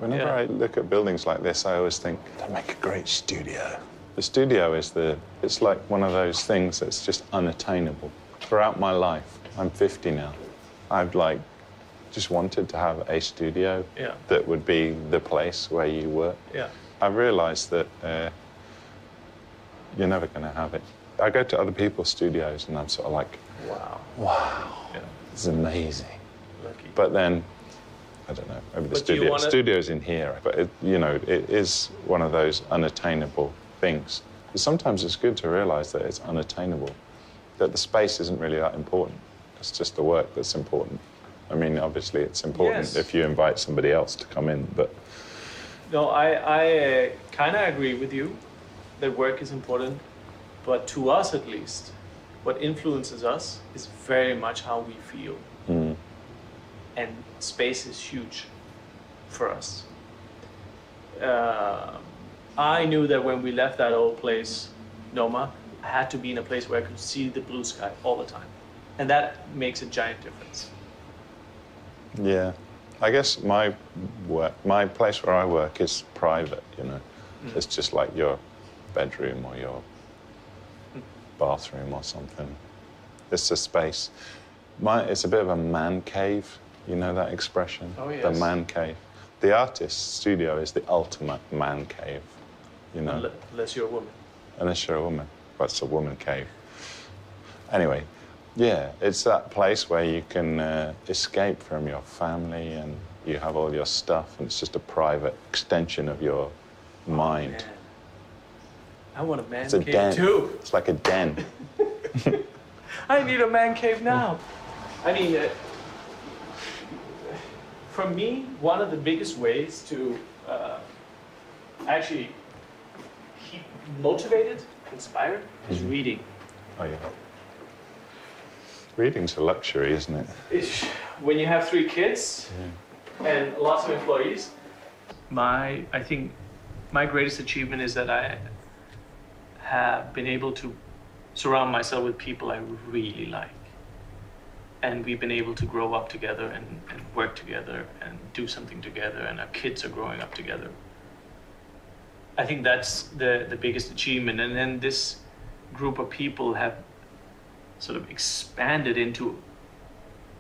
Whenever I look at buildings like this, I always think, they'd make a great studio. The studio is it's like one of those things that's just unattainable. Throughout my life, I'm 50 now, I've just wanted to have a studio that would be the place where you work. Yeah. I've realised that you're never going to have it. I go to other people's studios and I'm sort of like, wow, it's amazing. Lucky. But then, I don't know, maybe the studio's in here, but it is one of those unattainable things. But sometimes it's good to realise that it's unattainable, that the space isn't really that important. It's just the work that's important. I mean, obviously it's important if you invite somebody else to come in, but... No, I kind of agree with you that work is important, but to us at least, what influences us is very much how we feel. Mm. And space is huge for us. I knew that when we left that old place, Noma, I had to be in a place where I could see the blue sky all the time. And that makes a giant difference. Yeah. I guess my place where I work is private, you know. Mm. It's just like your bedroom or your bathroom or something. It's a space. It's a bit of a man cave, you know that expression? Oh, yes. The man cave. The artist's studio is the ultimate man cave, you know. Unless you're a woman. Unless you're a woman. But it's a woman cave. Anyway, yeah, it's that place where you can escape from your family and you have all your stuff and it's just a private extension of your mind. Man. I want a man It's a cave den. too. It's like a den. I need a man cave now. I mean, for me, one of the biggest ways to actually keep motivated, inspired, is reading. Oh, yeah. Reading's a luxury, isn't it? When you have 3 kids and lots of employees, I think my greatest achievement is that I have been able to surround myself with people I really like. And we've been able to grow up together and work together and do something together, and our kids are growing up together. I think that's the biggest achievement. And then this group of people have sort of expanded into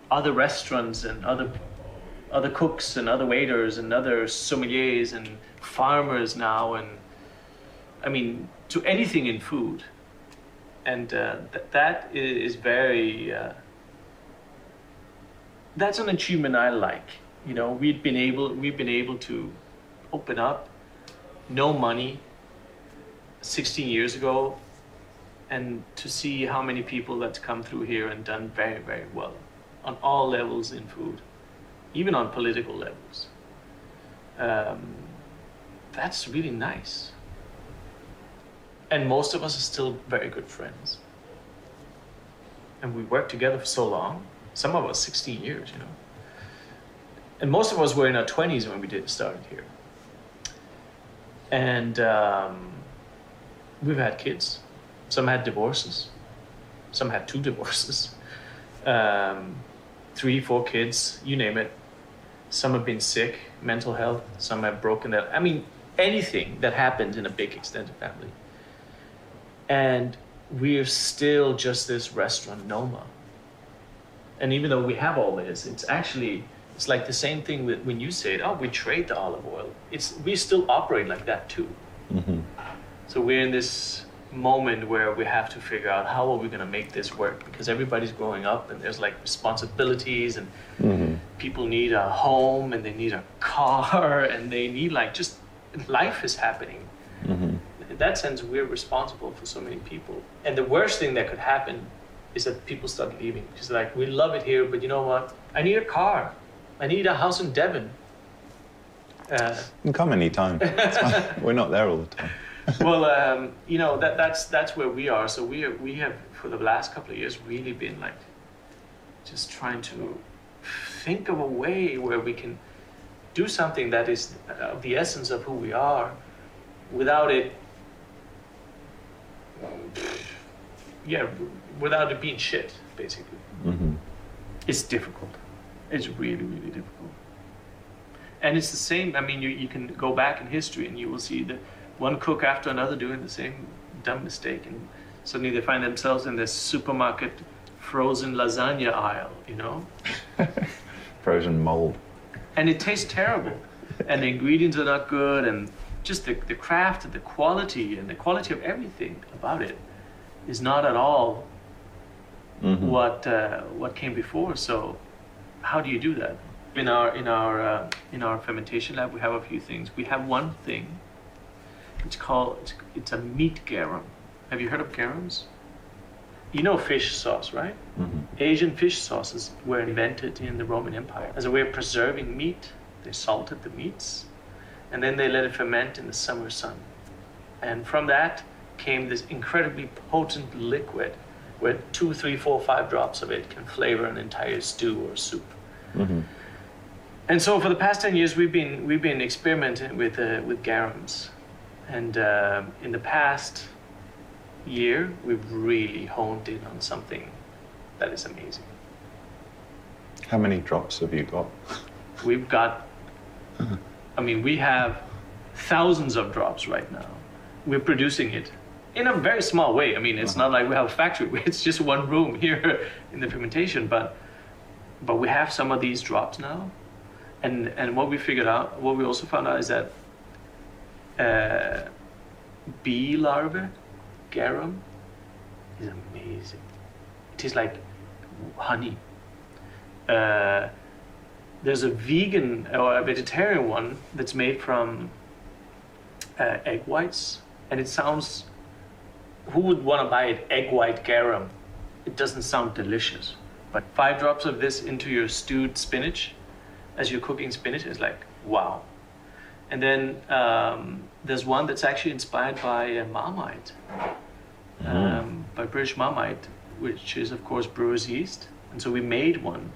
other restaurants and other cooks and other waiters and other sommeliers and farmers now, and I mean, to anything in food. And that is very... that's an achievement I like. You know, we've been able to open up, no money, 16 years ago, and to see how many people that's come through here and done very, very well on all levels in food, even on political levels. That's really nice. And most of us are still very good friends. And we worked together for so long. Some of us 16 years, you know. And most of us were in our 20s when we started here. And we've had kids. Some had divorces. Some had 2 divorces. 3, 4 kids, you name it. Some have been sick, mental health. Some have broken their... I mean, anything that happens in a big extended family. And we're still just this restaurant, Noma. And even though we have all this, it's like the same thing with when you say, we trade the olive oil. We still operate like that too. Mm-hmm. So we're in this moment where we have to figure out how are we going to make this work, because everybody's growing up and there's like responsibilities and people need a home and they need a car and they need just life is happening. Mm-hmm. In that sense, we're responsible for so many people. And the worst thing that could happen is that people start leaving. Because we love it here, but you know what? I need a car. I need a house in Devon. You can come anytime. We're not there all the time. Well, you know, that's where we are. So we have, for the last couple of years, really been just trying to think of a way where we can do something that is the essence of who we are without it, without it being shit, basically. Mm-hmm. It's difficult. It's really, really difficult. And it's the same. I mean, you can go back in history and you will see the one cook after another doing the same dumb mistake, and suddenly they find themselves in this supermarket frozen lasagna aisle, you know? Frozen mold. And it tastes terrible. And the ingredients are not good, and just the craft and the quality of everything about it is not at all what came before. So how do you do that? In our fermentation lab, we have a few things. We have one thing. It's a meat garum. Have you heard of garums? You know fish sauce, right? Asian fish sauces were invented in the Roman Empire as a way of preserving meat. They salted the meats, and then they let it ferment in the summer sun. And from that came this incredibly potent liquid where 2, 3, 4, 5 drops of it can flavor an entire stew or soup. And so for the past 10 years, we've been experimenting with garums. And in the past year, we've really honed in on something that is amazing. How many drops have you got? We've got, I mean, we have thousands of drops right now. We're producing it in a very small way. I mean, it's not like we have a factory. It's just one room here in the fermentation, but we have some of these drops now. And what we also found out is that bee larvae, garum, is amazing. It tastes like honey. There's a vegan or a vegetarian one that's made from egg whites, and it sounds, who would want to buy it, egg white garum? It doesn't sound delicious. But 5 drops of this into your stewed spinach, as you're cooking spinach, is like, wow. And then there's one that's actually inspired by Marmite, by British Marmite, which is, of course, brewer's yeast. And so we made one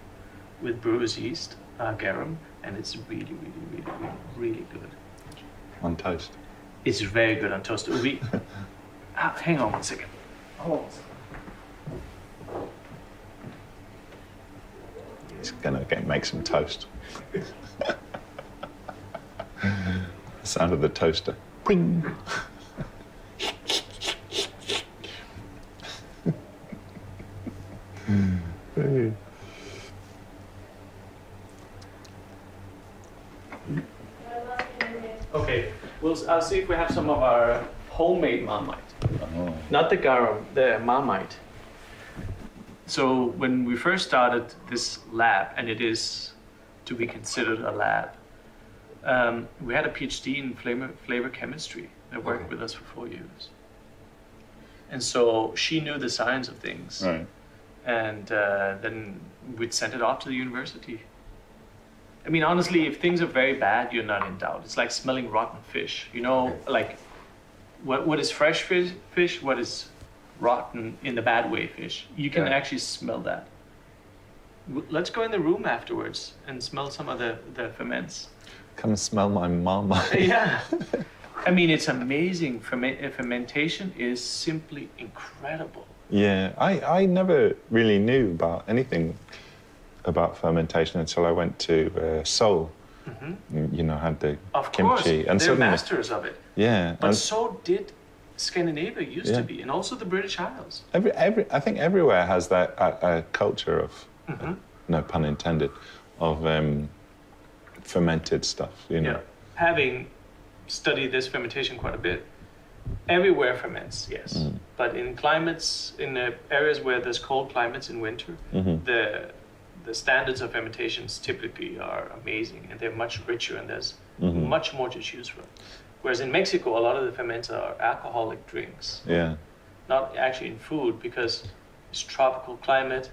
with brewer's yeast, garum, and it's really, really, really, really, really good. On toast? It's very good on toast. Hang on one second. Hold on. He's gonna make some toast. The sound of the toaster. Ping. Okay, I'll see if we have some of our homemade Marmite. Not the garum, the Marmite. So when we first started this lab, and it is to be considered a lab, we had a PhD in flavor chemistry that worked with us for 4 years. And so she knew the science of things. Right. And then we'd send it off to the university. I mean, honestly, if things are very bad, you're not in doubt. It's like smelling rotten fish. You know, like what is fresh fish, what is rotten in the bad way fish. You can actually smell that. Let's go in the room afterwards and smell some of the ferments. Come smell my Marmite. Yeah. I mean, it's amazing. Fermentation is simply incredible. Yeah, I never really knew about anything about fermentation until I went to Seoul. You know, had the of kimchi. Course, and they're masters of it. Yeah. But so did Scandinavia used to be, and also the British Isles. I think everywhere has that culture of, no pun intended, of fermented stuff, you know. Yeah. Having studied this fermentation quite a bit, everywhere ferments, yes. But in climates, in the areas where there's cold climates in winter, the standards of fermentations typically are amazing, and they're much richer, and there's much more to choose from. Whereas in Mexico, a lot of the ferments are alcoholic drinks. Yeah. Not actually in food, because it's tropical climate.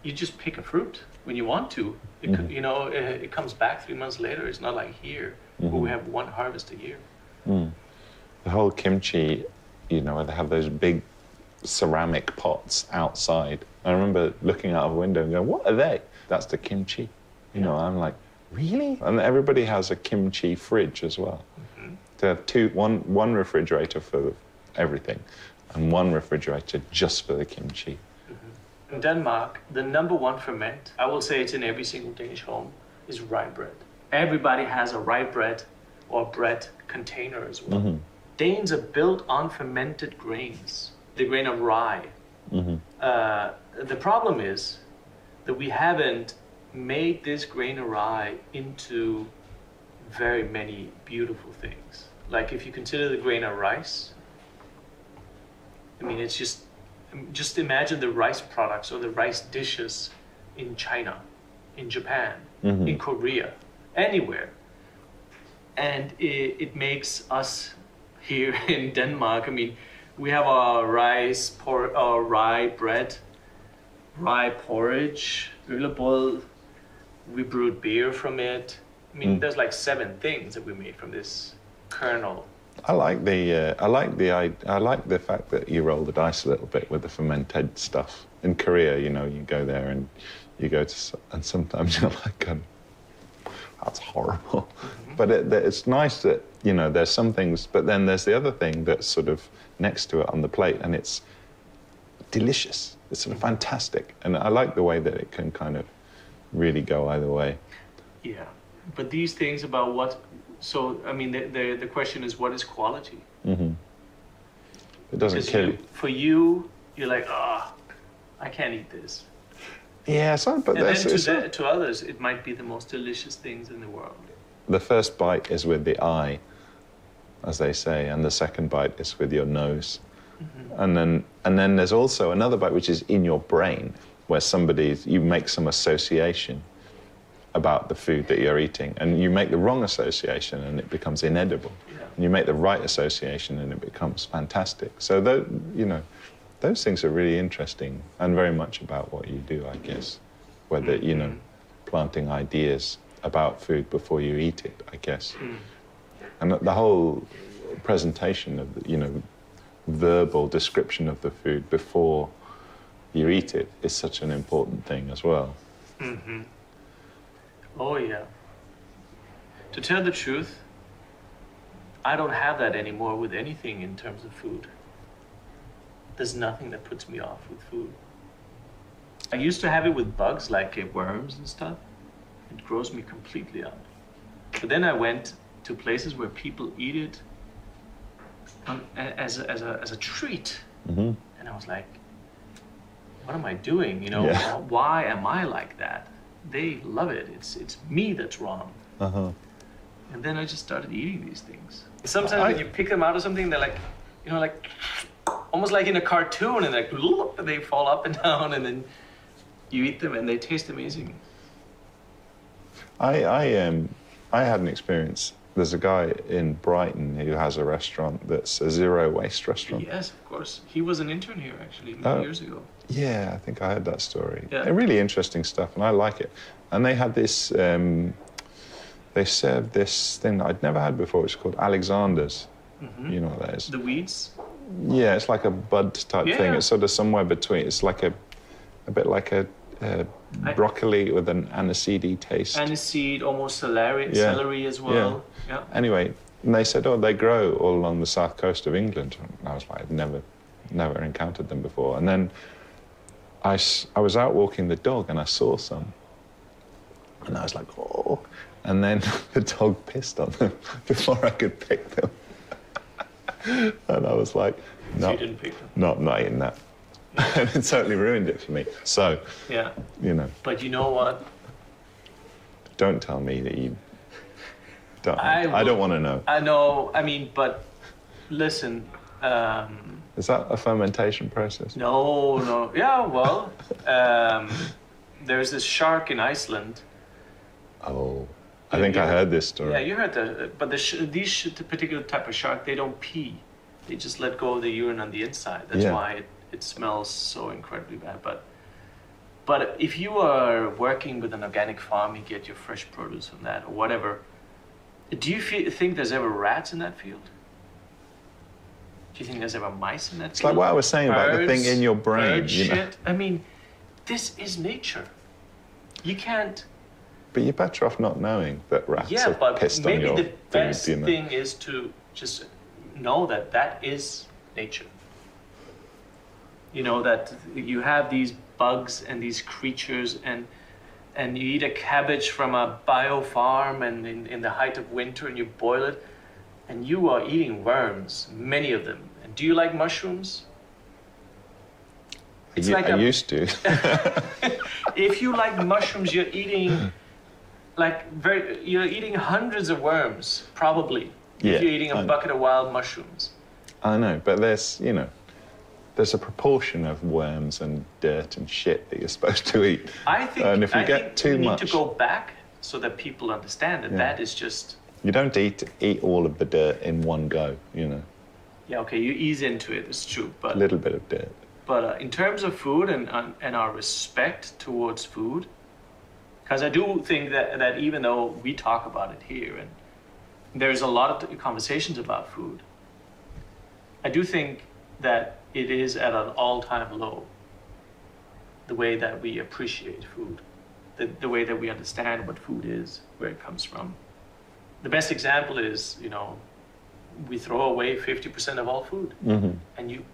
You just pick a fruit when you want to. It comes back 3 months later. It's not like here, where we have one harvest a year. The whole kimchi, you know, where they have those big ceramic pots outside. I remember looking out of a window and going, what are they? That's the kimchi. You know, I'm like, really? And everybody has a kimchi fridge as well. They have one refrigerator for everything and one refrigerator just for the kimchi. In Denmark, the #1 ferment, I will say it's in every single Danish home, is rye bread. everybody has a rye bread or bread container as well. Danes are built on fermented grains, the grain of rye. The problem is that we haven't made this grain of rye into very many beautiful things. Like if you consider the grain of rice, I mean, it's just imagine the rice products or the rice dishes in China, in Japan, in Korea, anywhere. And it makes us here in Denmark, I mean, we have our our rye bread, rye porridge, øllebrød. We brewed beer from it. I mean, there's like 7 things that we made from this kernel. I like the fact that you roll the dice a little bit with the fermented stuff. In Korea, you know, you go there and you go to, and sometimes you're like, that's horrible. But it's nice that, you know, there's some things, but then there's the other thing that's sort of next to it on the plate, and it's delicious. It's sort of fantastic. And I like the way that it can kind of really go either way. Yeah, but these things about what, so, I mean, the question is, what is quality? It doesn't kill you. For you, you're like, I can't eat this. Yeah, but and then to others, it might be the most delicious things in the world. The first bite is with the eye, as they say, and the second bite is with your nose. And then there's also another bite which is in your brain, where you make some association about the food that you're eating, and you make the wrong association and it becomes inedible. Yeah. And you make the right association and it becomes fantastic. So those things are really interesting and very much about what you do, I guess. Whether, you know, planting ideas about food before you eat it, I guess. And the whole presentation of, you know, verbal description of the food before you eat it is such an important thing as well. Oh, yeah. To tell the truth, I don't have that anymore with anything in terms of food. There's nothing that puts me off with food. I used to have it with bugs, like worms and stuff. It grows me completely out. But then I went to places where people eat it as a treat. And I was like, what am I doing? You know, why am I like that? They love it. It's me that's wrong. And then I just started eating these things. Sometimes when you pick them out of something, they're like, you know, like almost like in a cartoon, and they fall up and down, and then you eat them, and they taste amazing. I had an experience. There's a guy in Brighton who has a restaurant that's a zero waste restaurant. Yes, of course. He was an intern here actually many years ago. Yeah, I think I heard that story. Yeah. They're really interesting stuff, and I like it. And they had this, they served this thing that I'd never had before. It's called Alexander's. You know what that is? The weeds? Yeah, it's like a bud type thing. It's sort of somewhere between. It's like a bit like a broccoli with an aniseed taste. Aniseed, almost celery as well. Yeah. Anyway, and they said, they grow all along the south coast of England. And I was like, I've never encountered them before. And then I was out walking the dog and I saw some. And I was like, oh. And then the dog pissed on them before I could pick them. And I was like, no. So you didn't pick them? Not eating that. And it totally ruined it for me. So, you know. But you know what? Don't tell me that you don't. I don't want to know. I know. I mean, but listen. Is that a fermentation process? No. Yeah, well, there's this shark in Iceland. Oh, I think I heard this story. Yeah, you heard that. But these particular type of shark, they don't pee. They just let go of the urine on the inside. That's why it smells so incredibly bad. But if you are working with an organic farm, you get your fresh produce from that or whatever. Do you think there's ever rats in that field? Do you think there's ever mice in that field? It's like what I was saying about the thing in your brain. You know? I mean, this is nature. You can't. But you're better off not knowing that rats have pissed on your food. Maybe the best thing is to just know that is nature. You know, that you have these bugs and these creatures, and and you eat a cabbage from a bio farm and in the height of winter and you boil it, and you are eating worms, many of them. And do you like mushrooms? It's I used to. If you like mushrooms, you're eating you're eating hundreds of worms, probably. Yeah, if you're eating a bucket of wild mushrooms. I know, but there's a proportion of worms and dirt and shit that you're supposed to eat. I think, and if you get too much, need to go back so that people understand that that is just. You don't eat all of the dirt in one go, Yeah, okay, you ease into it. It's true, but a little bit of dirt. But in terms of food and our respect towards food, because I do think that even though we talk about it here and there's a lot of conversations about food, I do think that it is at an all-time low, the way that we appreciate food, the way that we understand what food is, where it comes from. The best example is, we throw away 50% of all food. Mm-hmm. And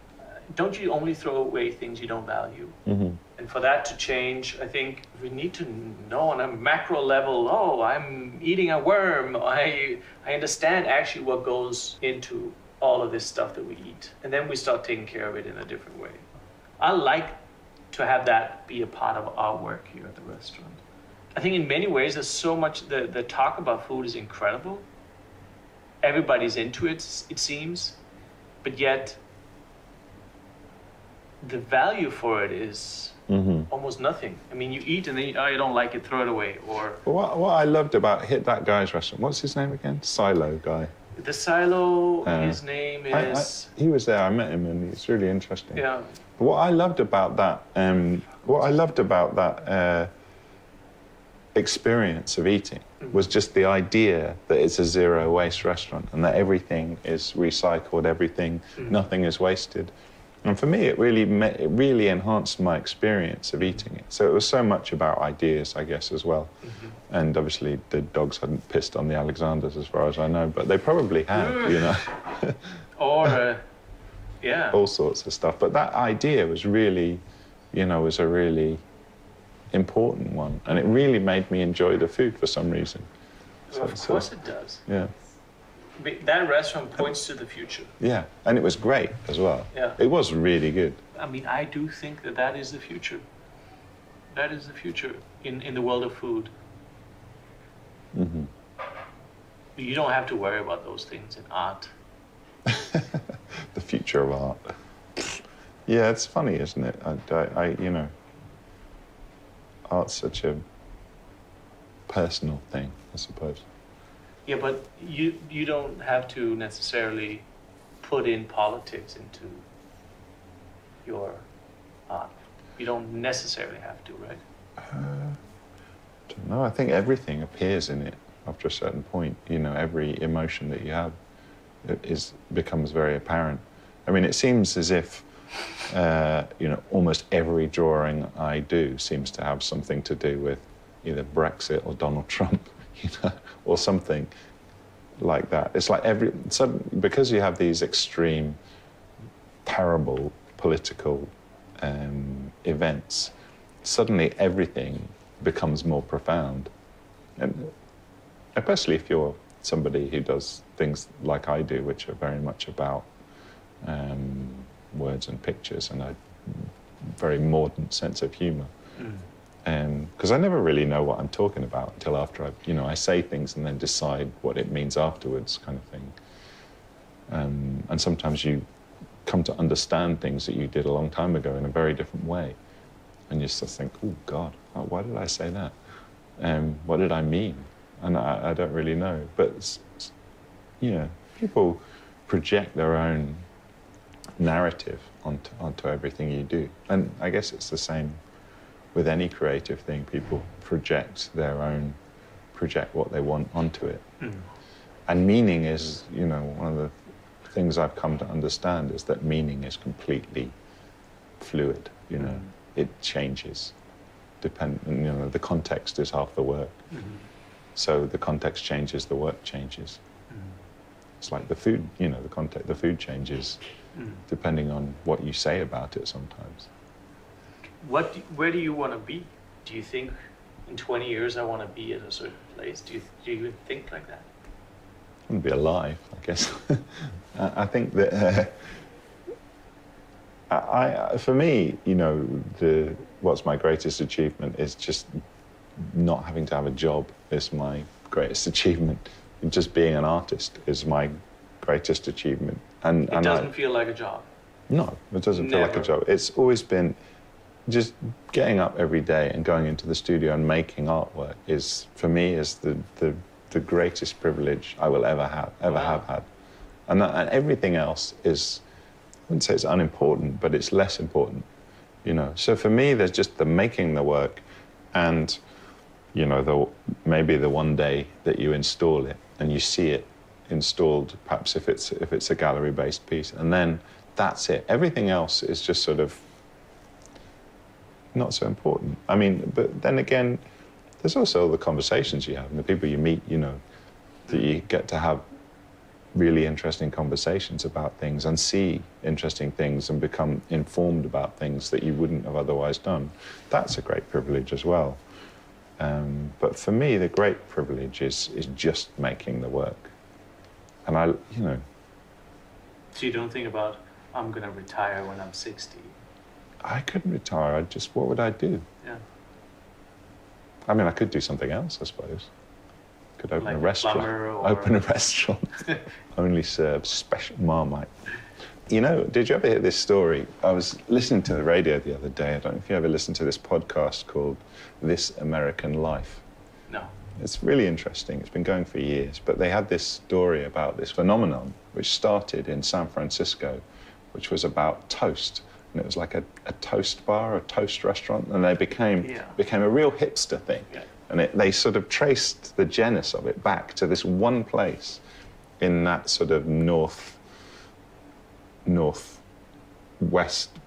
don't you only throw away things you don't value? Mm-hmm. And for that to change, I think we need to know on a macro level, oh, I'm eating a worm. I understand actually what goes into all of this stuff that we eat. And then we start taking care of it in a different way. I like to have that be a part of our work here at the restaurant. I think in many ways there's so much, the talk about food is incredible. Everybody's into it, it seems, but yet the value for it is almost nothing. I mean, you eat and then you don't like it, throw it away. Or what I loved about that guy's restaurant, what's his name again? Silo guy. The Silo, his name is... he was there, I met him, and it's really interesting. Yeah. What I loved about that, experience of eating was just the idea that it's a zero waste restaurant and that everything is recycled, nothing is wasted. And for me, it really enhanced my experience of eating it. So it was so much about ideas, I guess, as well. Mm-hmm. And obviously, the dogs hadn't pissed on the Alexanders, as far as I know, but they probably had, Or, yeah. All sorts of stuff. But that idea was really, was a really important one. And it really made me enjoy the food for some reason. Well, of course it does. Yeah. That restaurant points to the future. Yeah, and it was great as well. Yeah. It was really good. I mean, I do think that is the future. That is the future in the world of food. Mm-hmm. You don't have to worry about those things in art. The future of art. Yeah, it's funny, isn't it? Art's such a personal thing, I suppose. Yeah, but you don't have to necessarily put in politics into your art. You don't necessarily have to, right? I don't know. I think everything appears in it after a certain point. Every emotion that you have becomes very apparent. I mean, it seems as if almost every drawing I do seems to have something to do with either Brexit or Donald Trump. Or something like that. It's like because you have these extreme, terrible political events, suddenly everything becomes more profound. And especially if you're somebody who does things like I do, which are very much about words and pictures and a very modern sense of humour. Because I never really know what I'm talking about until after I say things and then decide what it means afterwards, kind of thing. And sometimes you come to understand things that you did a long time ago in a very different way. And you just think, oh, God, why did I say that? What did I mean? And I don't really know. But, people project their own narrative onto everything you do. And I guess it's the same with any creative thing. People project what they want onto it. And meaning is, one of the things I've come to understand is that meaning is completely fluid, It changes. The context is half the work. So the context changes, the work changes. It's like the food, the food changes depending on what you say about it sometimes. Where do you want to be? Do you think in 20 years I want to be at a certain place? Do you even think like that? I wouldn't be alive, I guess. I think that for me, you know, what's my greatest achievement is just not having to have a job is my greatest achievement. Just being an artist is my greatest achievement. And it doesn't feel like a job. No, it doesn't feel like a job. It's always been just getting up every day and going into the studio and making artwork is, for me, is the greatest privilege I will ever have had. And everything else is, I wouldn't say it's unimportant, but it's less important, you know. So for me, there's just the making the work and, you know, maybe the one day that you install it and you see it installed, perhaps if it's a gallery-based piece, and then that's it. Everything else is just sort of not so important. I mean, but then again, there's also the conversations you have and the people you meet, you know, that you get to have really interesting conversations about things and see interesting things and become informed about things that you wouldn't have otherwise done. That's a great privilege as well. But for me, the great privilege is just making the work. And you know. So you don't think about, I'm going to retire when I'm 60? I couldn't retire. What would I do? Yeah. I mean, I could do something else, I suppose. Could open like a restaurant. Open a restaurant. Only serve special Marmite. You know, did you ever hear this story? I was listening to the radio the other day. I don't know if you ever listened to this podcast called This American Life. No. It's really interesting. It's been going for years. But they had this story about this phenomenon which started in San Francisco, which was about toast. And it was like a toast bar, a toast restaurant, and they became a real hipster thing. Yeah. And they sort of traced the genus of it back to this one place in that sort of northwest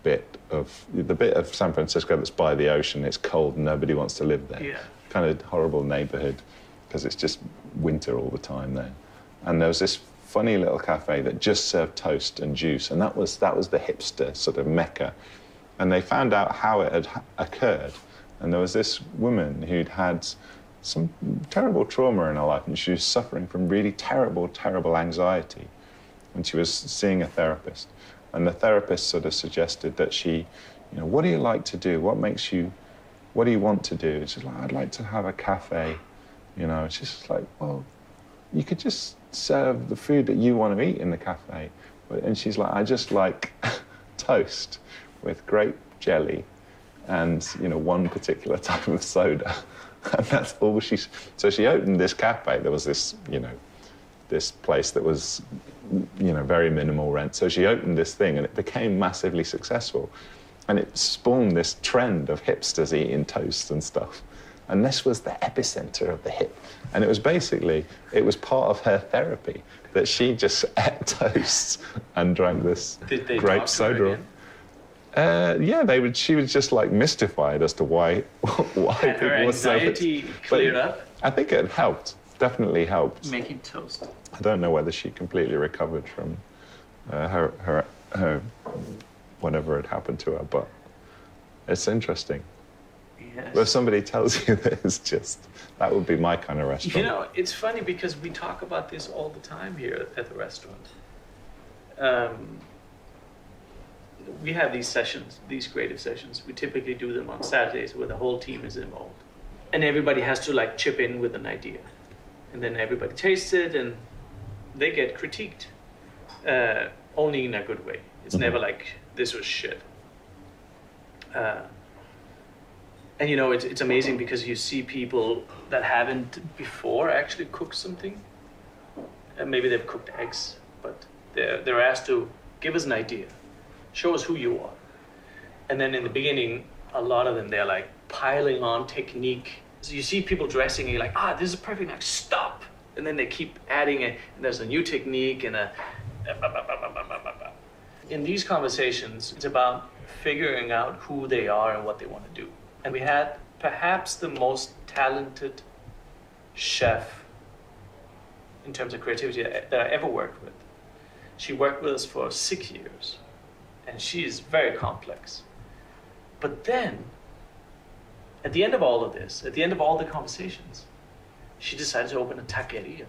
bit of the bit of San Francisco that's by the ocean. It's cold and nobody wants to live there. Yeah. Kind of horrible neighborhood because it's just winter all the time there. And there was this funny little cafe that just served toast and juice, and that was the hipster sort of mecca. And they found out how it had occurred. And there was this woman who'd had some terrible trauma in her life, and she was suffering from really terrible, terrible anxiety. And she was seeing a therapist. And the therapist sort of suggested that she, you know, what do you like to do? What do you want to do? She's like, I'd like to have a cafe, you know. She's just like, well, you could just serve the food that you want to eat in the cafe. And she's like, I just like toast with grape jelly and, you know, one particular type of soda. And that's all so she opened this cafe. There was this, you know, this place that was, you know, very minimal rent. So she opened this thing and it became massively successful. And it spawned this trend of hipsters eating toast and stuff. And this was the epicenter of the hip. And it was part of her therapy that she just ate toasts and drank this grape soda. Yeah, she was just like mystified as to why people were so... Her anxiety cleared up? I think it helped, definitely helped. Making toast. I don't know whether she completely recovered from her whatever had happened to her, but it's interesting. Yes. But if somebody tells you that it's just, that would be my kind of restaurant. You know, it's funny because we talk about this all the time here at the restaurant. We have these sessions, these creative sessions. We typically do them on Saturdays where the whole team is involved. And everybody has to like chip in with an idea. And then everybody tastes it and they get critiqued. Only in a good way. It's never like, this was shit. And you know, it's amazing because you see people that haven't before actually cooked something. And maybe they've cooked eggs, but they're asked to give us an idea. Show us who you are. And then in the beginning, a lot of them, they're like piling on technique. So you see people dressing and you're like, this is perfect, like stop. And then they keep adding it, and there's a new technique and in these conversations, it's about figuring out who they are and what they want to do. And we had perhaps the most talented chef in terms of creativity that I ever worked with. She worked with us for 6 years, and she is very complex. But then, At the end of all of this, at the end of all the conversations, she decided to open a taqueria.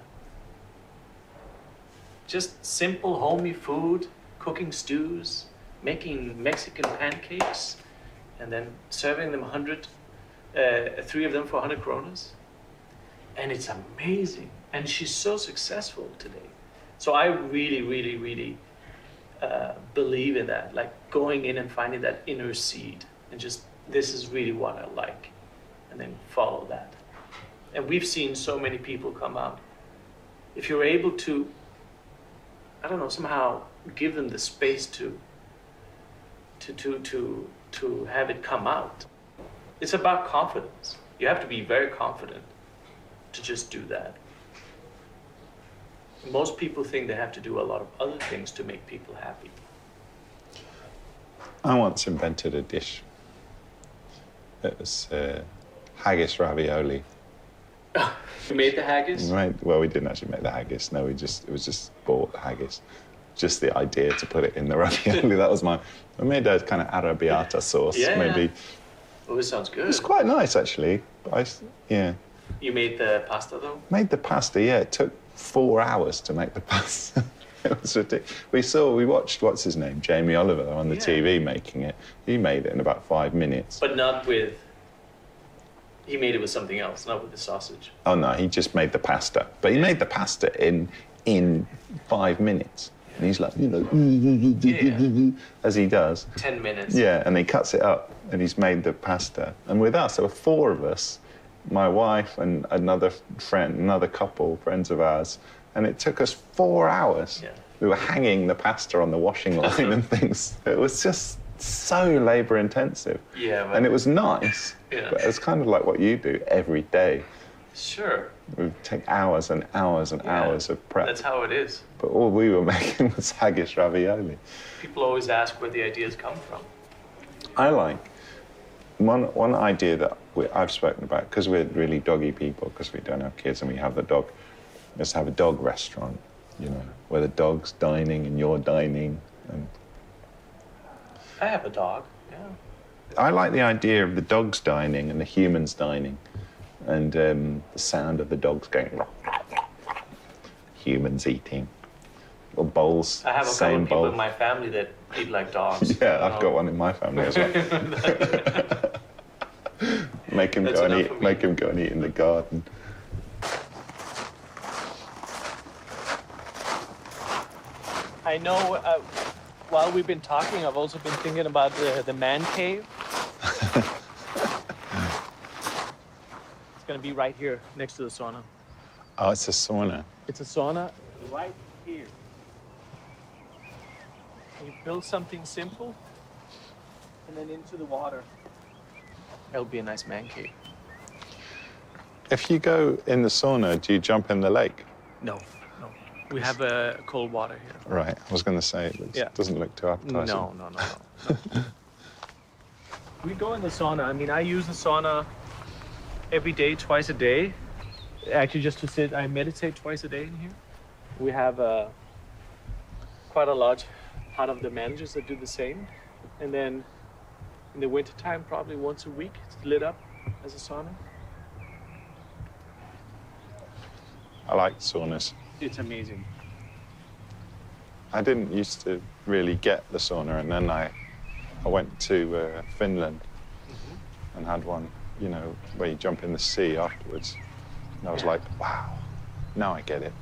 Just simple, homey food, cooking stews, making Mexican pancakes, and then serving them 3 of them for 100 kronas. And it's amazing. And she's so successful today. So I really, really, really believe in that, like going in and finding that inner seed and just, this is really what I like, and then follow that. And we've seen so many people come out. If you're able to, I don't know, somehow give them the space to have it come out. It's about confidence. You have to be very confident to just do that. Most people think they have to do a lot of other things to make people happy. I once invented a dish. It was haggis ravioli. You made the haggis? Right. Well, we didn't actually make the haggis. No, it was just bought the haggis. Just the idea to put it in the ravioli. That was I made a kind of arrabbiata sauce, maybe. Oh, it sounds good. It's quite nice, actually. Yeah. You made the pasta, though? Made the pasta, yeah. It took 4 hours to make the pasta. It was ridiculous. We watched, what's his name, Jamie Oliver on the TV making it. He made it in about 5 minutes. But not with... He made it with something else, not with the sausage. Oh, no, he just made the pasta. But he made the pasta in 5 minutes. And he's like, as he does. 10 minutes. Yeah, and he cuts it up, and he's made the pasta. And with us, there were 4 of us, my wife and another couple, friends of ours, and it took us 4 hours. Yeah. We were hanging the pasta on the washing line and things. It was just so labour-intensive. Yeah. And it was nice, but it's kind of like what you do every day. Sure. It would take hours and hours and hours of prep. That's how it is. But all we were making was haggis ravioli. People always ask where the ideas come from. I like one idea that I've spoken about, because we're really doggy people, because we don't have kids and we have the dog, is to have a dog restaurant, where the dog's dining and you're dining. And I have a dog, yeah. I like the idea of the dogs dining and the humans dining, and the sound of the dogs going, humans eating. Little bowls, I have a couple of people in my family that eat like dogs. Yeah, I've got one in my family as well. Make him go and eat in the garden. I know, while we've been talking, I've also been thinking about the man cave. It's going to be right here, next to the sauna. Oh, it's a sauna. It's a sauna right here. You build something simple, and then into the water. That'll be a nice man cave. If you go in the sauna, do you jump in the lake? No. We have cold water here. Right. I was going to say, it doesn't look too appetizing. No. We go in the sauna. I mean, I use the sauna every day, twice a day. Actually, just to sit, I meditate twice a day in here. We have quite a large part of the managers that do the same. And then in the wintertime, probably once a week, it's lit up as a sauna. I like saunas. It's amazing. I didn't used to really get the sauna, and then I went to Finland and had one, where you jump in the sea afterwards. And I was like, wow, now I get it.